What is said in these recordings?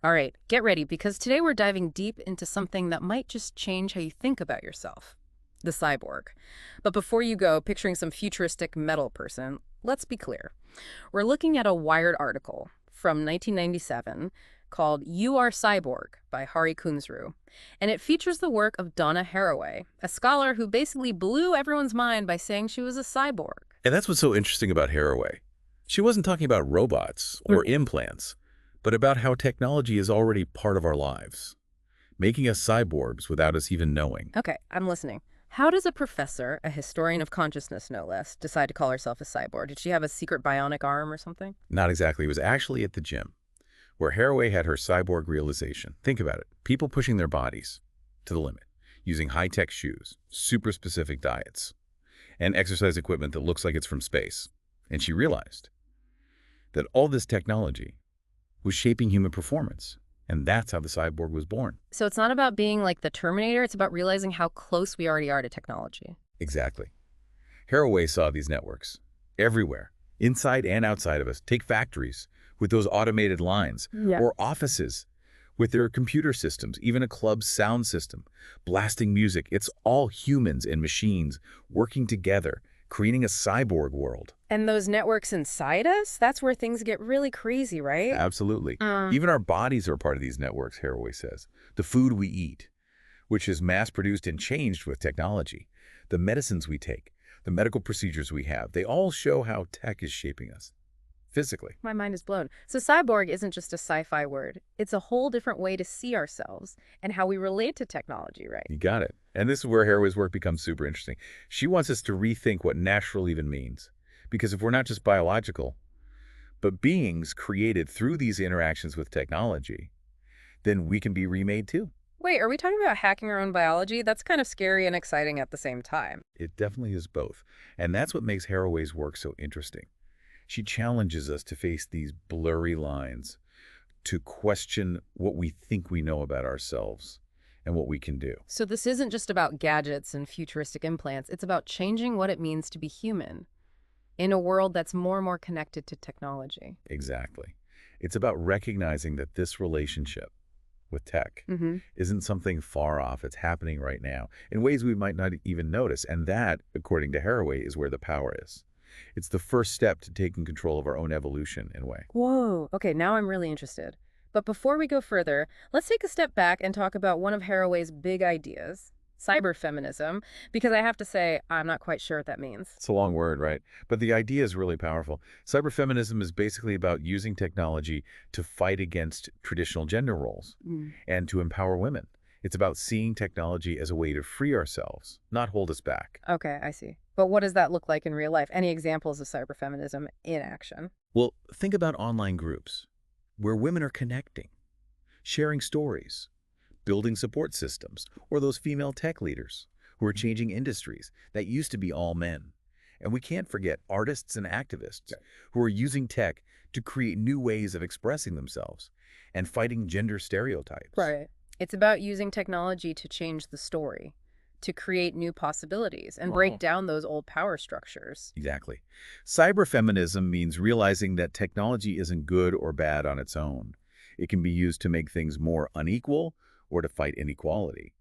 All right, get ready because today we're diving deep into something that might just change how you think about yourself, the cyborg. But before you go picturing some futuristic metal person, let's be clear. We're looking at a Wired article from 1997 called You Are Cyborg by Hari Kunzru. And it features the work of Donna Haraway, a scholar who basically blew everyone's mind by saying she was a cyborg. And that's what's so interesting about Haraway. She wasn't talking about robots or implants, but about how technology is already part of our lives, making us cyborgs without us even knowing. Okay, I'm listening. How does a professor, a historian of consciousness no less, decide to call herself a cyborg? Did she have a secret bionic arm or something? Not exactly. It was actually at the gym, where Haraway had her cyborg realization. Think about it. People pushing their bodies to the limit, using high-tech shoes, super specific diets, and exercise equipment that looks like it's from space. And she realized that all this technology was shaping human performance. And that's how the cyborg was born. So it's not about being like the Terminator, it's about realizing how close we already are to technology. Exactly. Haraway saw these networks everywhere, inside and outside of us. Take factories with those automated lines, or offices with their computer systems, even a club's sound system, blasting music. It's all humans and machines working together, creating a cyborg world. And those networks inside us, that's where things get really crazy, right? Absolutely. Even our bodies are part of these networks, Haraway says. The food we eat, which is mass-produced and changed with technology, the medicines we take, the medical procedures we have, they all show how tech is shaping us physically. My mind is blown. So cyborg isn't just a sci-fi word. It's a whole different way to see ourselves and how we relate to technology, right? You got it. And this is where Haraway's work becomes super interesting. She wants us to rethink what natural even means. Because if we're not just biological, but beings created through these interactions with technology, then we can be remade too. Wait, are we talking about hacking our own biology? That's kind of scary and exciting at the same time. It definitely is both. And that's what makes Haraway's work so interesting. She challenges us to face these blurry lines, to question what we think we know about ourselves and what we can do. So this isn't just about gadgets and futuristic implants. It's about changing what it means to be human in a world that's more and more connected to technology. Exactly. It's about recognizing that this relationship with tech isn't something far off. It's happening right now in ways we might not even notice. And that, according to Haraway, is where the power is. It's the first step to taking control of our own evolution in a way. Whoa. Okay, now I'm really interested. But before we go further, let's take a step back and talk about one of Haraway's big ideas, cyberfeminism, because I have to say, I'm not quite sure what that means. It's a long word, right? But the idea is really powerful. Cyberfeminism is basically about using technology to fight against traditional gender roles and to empower women. It's about seeing technology as a way to free ourselves, not hold us back. Okay, I see. But what does that look like in real life? Any examples of cyberfeminism in action? Well, think about online groups where women are connecting, sharing stories, building support systems, or those female tech leaders who are changing industries that used to be all men. And we can't forget artists and activists who are using tech to create new ways of expressing themselves and fighting gender stereotypes. Right. It's about using technology to change the story, to create new possibilities and break down those old power structures. Exactly. Cyberfeminism means realizing that technology isn't good or bad on its own. It can be used to make things more unequal or to fight inequality.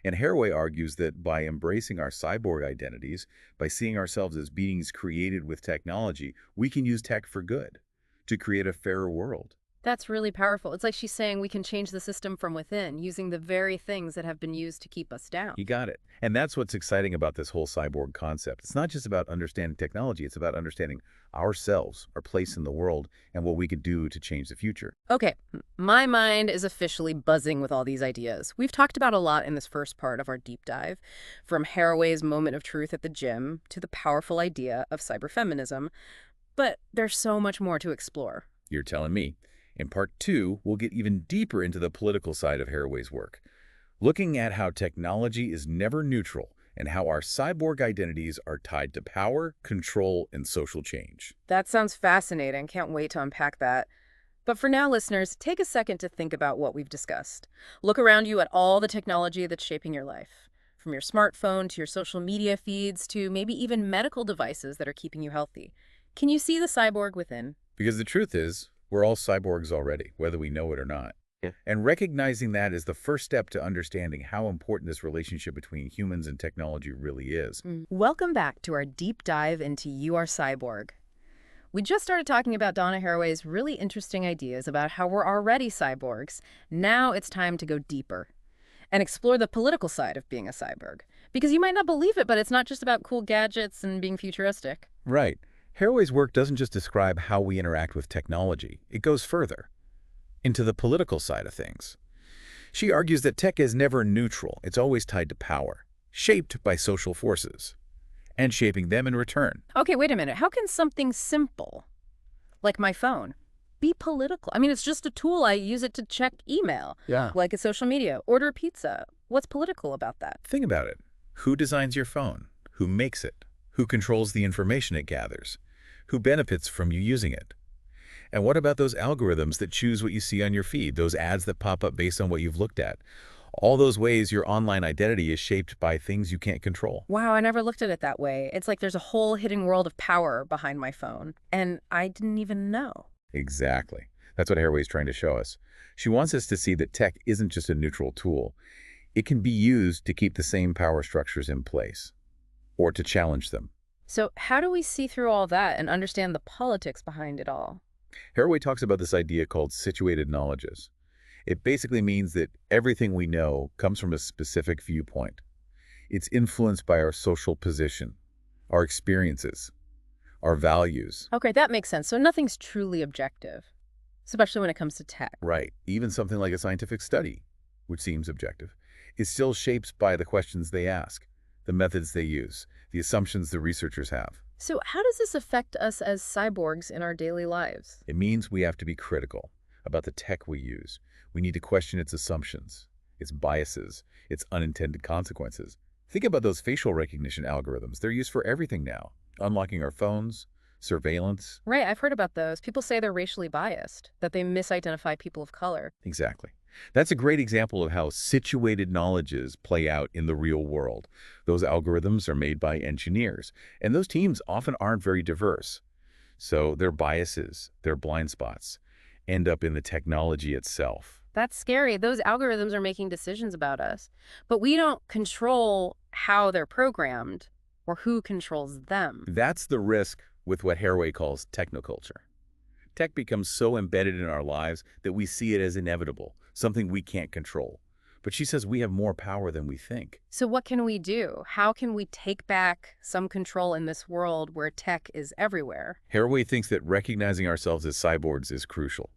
And Haraway argues that by embracing our cyborg identities, by seeing ourselves as beings created with technology, we can use tech for good, to create a fairer world. That's really powerful. It's like she's saying we can change the system from within, using the very things that have been used to keep us down. You got it. And that's what's exciting about this whole cyborg concept. It's not just about understanding technology, it's about understanding ourselves, our place in the world, and what we could do to change the future. Okay, my mind is officially buzzing with all these ideas. We've talked about a lot in this first part of our deep dive, from Haraway's moment of truth at the gym to the powerful idea of cyberfeminism. But there's so much more to explore. You're telling me. In part 2, we'll get even deeper into the political side of Haraway's work, looking at how technology is never neutral and how our cyborg identities are tied to power, control, and social change. That sounds fascinating. Can't wait to unpack that. But for now, listeners, take a second to think about what we've discussed. Look around you at all the technology that's shaping your life, from your smartphone to your social media feeds to maybe even medical devices that are keeping you healthy. Can you see the cyborg within? Because the truth is, we're all cyborgs already, whether we know it or not. Yeah. And recognizing that is the first step to understanding how important this relationship between humans and technology really is. Welcome back to our deep dive into You Are Cyborg. We just started talking about Donna Haraway's really interesting ideas about how we're already cyborgs. Now it's time to go deeper and explore the political side of being a cyborg. Because you might not believe it, but it's not just about cool gadgets and being futuristic. Right. Haraway's work doesn't just describe how we interact with technology. It goes further, into the political side of things. She argues that tech is never neutral. It's always tied to power, shaped by social forces, and shaping them in return. Okay, wait a minute. How can something simple, like my phone, be political? I mean, it's just a tool. I use it to check email. Yeah. Like a social media, order a pizza. What's political about that? Think about it. Who designs your phone? Who makes it? Who controls the information it gathers? Who benefits from you using it? And what about those algorithms that choose what you see on your feed, those ads that pop up based on what you've looked at? All those ways your online identity is shaped by things you can't control. Wow, I never looked at it that way. It's like there's a whole hidden world of power behind my phone, and I didn't even know. Exactly. That's what Haraway is trying to show us. She wants us to see that tech isn't just a neutral tool. It can be used to keep the same power structures in place, or to challenge them. So how do we see through all that and understand the politics behind it all? Haraway talks about this idea called situated knowledges. It basically means that everything we know comes from a specific viewpoint. It's influenced by our social position, our experiences, our values. Okay, that makes sense. So nothing's truly objective, especially when it comes to tech. Right. Even something like a scientific study, which seems objective, is still shaped by the questions they ask, the methods they use, the assumptions the researchers have. So how does this affect us as cyborgs in our daily lives? It means we have to be critical about the tech we use. We need to question its assumptions, its biases, its unintended consequences. Think about those facial recognition algorithms. They're used for everything now. Unlocking our phones, surveillance. Right, I've heard about those. People say they're racially biased, that they misidentify people of color. Exactly. That's a great example of how situated knowledges play out in the real world. Those algorithms are made by engineers, and those teams often aren't very diverse. So their biases, their blind spots, end up in the technology itself. That's scary. Those algorithms are making decisions about us, but we don't control how they're programmed or who controls them. That's the risk with what Haraway calls technoculture. Tech becomes so embedded in our lives that we see it as inevitable, something we can't control. But she says we have more power than we think. So what can we do? How can we take back some control in this world where tech is everywhere? Haraway thinks that recognizing ourselves as cyborgs is crucial.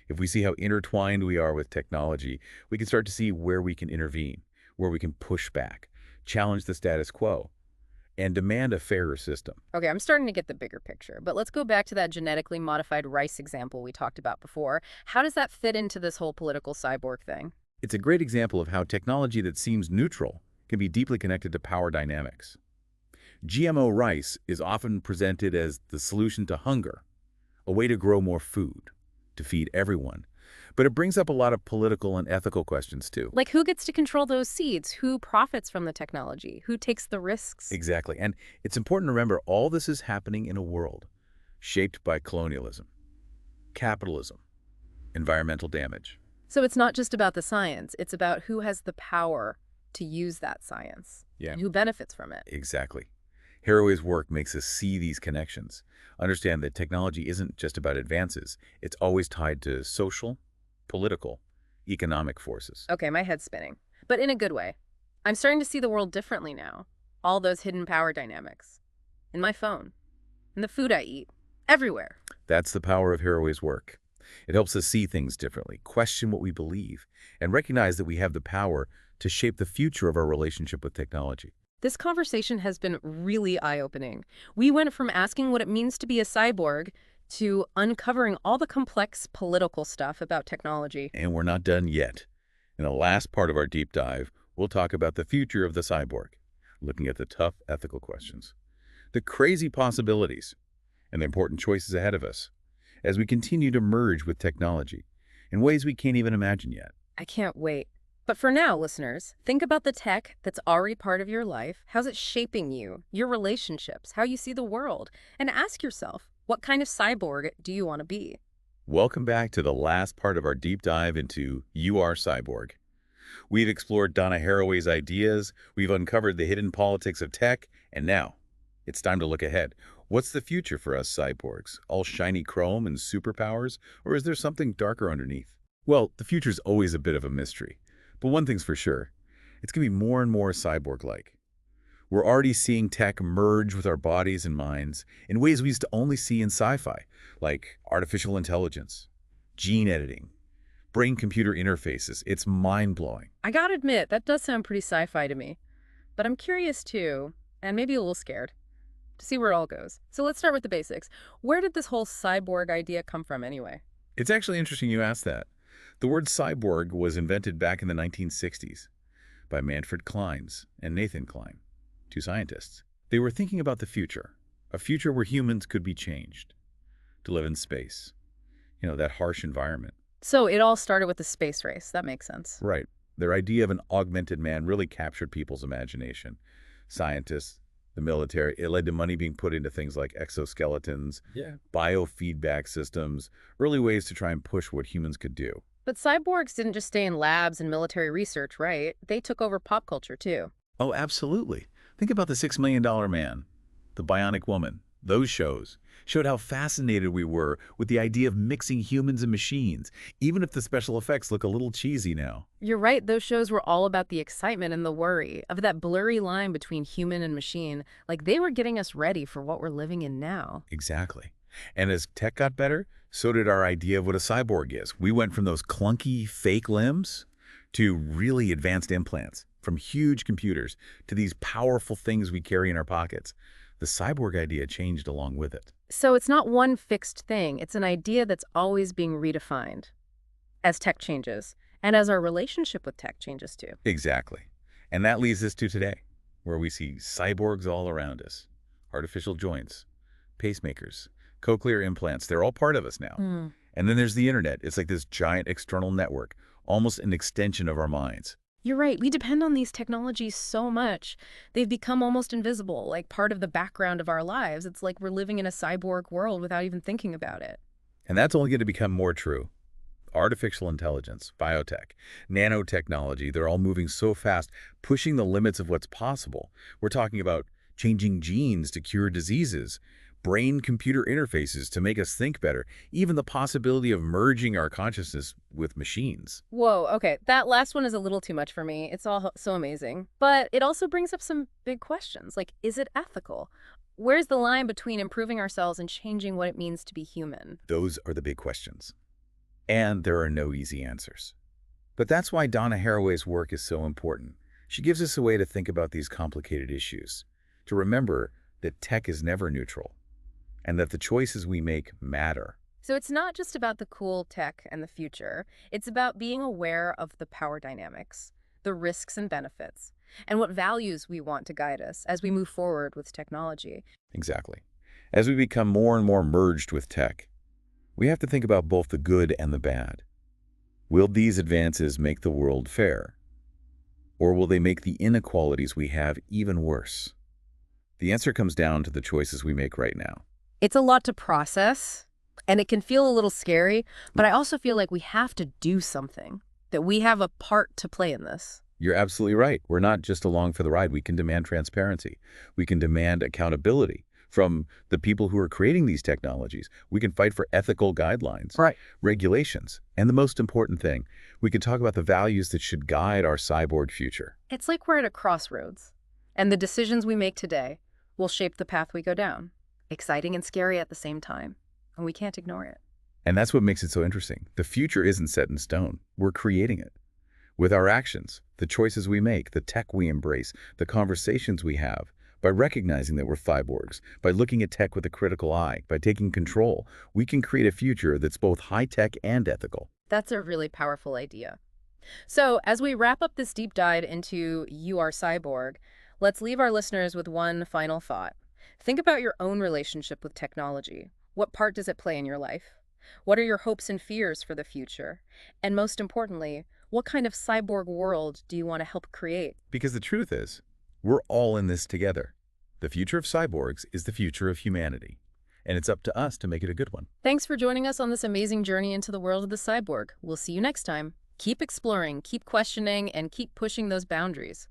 If we see how intertwined we are with technology, we can start to see where we can intervene, where we can push back, challenge the status quo, and demand a fairer system. Okay, I'm starting to get the bigger picture, but let's go back to that genetically modified rice example we talked about before. How does that fit into this whole political cyborg thing? It's a great example of how technology that seems neutral can be deeply connected to power dynamics. GMO rice is often presented as the solution to hunger, a way to grow more food, to feed everyone. But it brings up a lot of political and ethical questions, too. Like who gets to control those seeds? Who profits from the technology? Who takes the risks? Exactly. And it's important to remember all this is happening in a world shaped by colonialism, capitalism, environmental damage. So it's not just about the science. It's about who has the power to use that science and who benefits from it. Exactly. Haraway's work makes us see these connections, understand that technology isn't just about advances. It's always tied to social, political, economic forces. Okay, my head's spinning, but in a good way. I'm starting to see the world differently now. All those hidden power dynamics. In my phone, in the food I eat, everywhere. That's the power of Haraway's work. It helps us see things differently, question what we believe, and recognize that we have the power to shape the future of our relationship with technology. This conversation has been really eye-opening. We went from asking what it means to be a cyborg to uncovering all the complex political stuff about technology. And we're not done yet. In the last part of our deep dive, we'll talk about the future of the cyborg, looking at the tough ethical questions, the crazy possibilities, and the important choices ahead of us as we continue to merge with technology in ways we can't even imagine yet. I can't wait. But for now, listeners, think about the tech that's already part of your life. How's it shaping you, your relationships, how you see the world? And ask yourself, what kind of cyborg do you want to be? Welcome back to the last part of our deep dive into You Are Cyborg. We've explored Donna Haraway's ideas, we've uncovered the hidden politics of tech, and now it's time to look ahead. What's the future for us cyborgs? All shiny chrome and superpowers, or is there something darker underneath? Well, the future's always a bit of a mystery, but one thing's for sure, it's going to be more and more cyborg-like. We're already seeing tech merge with our bodies and minds in ways we used to only see in sci-fi, like artificial intelligence, gene editing, brain-computer interfaces. It's mind-blowing. I gotta admit, that does sound pretty sci-fi to me. But I'm curious too, and maybe a little scared, to see where it all goes. So let's start with the basics. Where did this whole cyborg idea come from anyway? It's actually interesting you asked that. The word cyborg was invented back in the 1960s by Manfred Clynes and Nathan Klein, two scientists. They were thinking about the future, a future where humans could be changed, to live in space, that harsh environment. So it all started with the space race. That makes sense. Right. Their idea of an augmented man really captured people's imagination. Scientists, the military, it led to money being put into things like exoskeletons, biofeedback systems, early ways to try and push what humans could do. But cyborgs didn't just stay in labs and military research, right? They took over pop culture too. Oh, absolutely. Think about the $6 Million Man, the Bionic Woman. Those shows showed how fascinated we were with the idea of mixing humans and machines, even if the special effects look a little cheesy now. You're right, those shows were all about the excitement and the worry of that blurry line between human and machine, like they were getting us ready for what we're living in now. Exactly. And as tech got better, so did our idea of what a cyborg is. We went from those clunky, fake limbs to really advanced implants, from huge computers to these powerful things we carry in our pockets. The cyborg idea changed along with it. So it's not one fixed thing, it's an idea that's always being redefined as tech changes, and as our relationship with tech changes too. Exactly. And that leads us to today, where we see cyborgs all around us. Artificial joints, pacemakers, cochlear implants, they're all part of us now. And then there's the internet. It's like this giant external network, almost an extension of our minds. You're right, we depend on these technologies so much. They've become almost invisible, like part of the background of our lives. It's like we're living in a cyborg world without even thinking about it. And that's only going to become more true. Artificial intelligence, biotech, nanotechnology, they're all moving so fast, pushing the limits of what's possible. We're talking about changing genes to cure diseases, brain-computer interfaces to make us think better, even the possibility of merging our consciousness with machines. Whoa, okay, that last one is a little too much for me. It's all so amazing. But it also brings up some big questions, like, is it ethical? Where's the line between improving ourselves and changing what it means to be human? Those are the big questions. And there are no easy answers. But that's why Donna Haraway's work is so important. She gives us a way to think about these complicated issues, to remember that tech is never neutral, and that the choices we make matter. So it's not just about the cool tech and the future. It's about being aware of the power dynamics, the risks and benefits, and what values we want to guide us as we move forward with technology. Exactly. As we become more and more merged with tech, we have to think about both the good and the bad. Will these advances make the world fair? Or will they make the inequalities we have even worse? The answer comes down to the choices we make right now. It's a lot to process, and it can feel a little scary, but I also feel like we have to do something, that we have a part to play in this. You're absolutely right. We're not just along for the ride. We can demand transparency. We can demand accountability from the people who are creating these technologies. We can fight for ethical guidelines, regulations, and the most important thing, we can talk about the values that should guide our cyborg future. It's like we're at a crossroads, and the decisions we make today will shape the path we go down. Exciting and scary at the same time, and we can't ignore it. And that's what makes it so interesting. The future isn't set in stone. We're creating it. With our actions, the choices we make, the tech we embrace, the conversations we have, by recognizing that we're cyborgs, by looking at tech with a critical eye, by taking control, we can create a future that's both high-tech and ethical. That's a really powerful idea. So, as we wrap up this deep dive into You Are Cyborg, let's leave our listeners with one final thought. Think about your own relationship with technology. What part does it play in your life? What are your hopes and fears for the future? And most importantly, what kind of cyborg world do you want to help create? Because the truth is, we're all in this together. The future of cyborgs is the future of humanity. and it's up to us to make it a good one. Thanks for joining us on this amazing journey into the world of the cyborg. We'll see you next time. Keep exploring, keep questioning, and keep pushing those boundaries.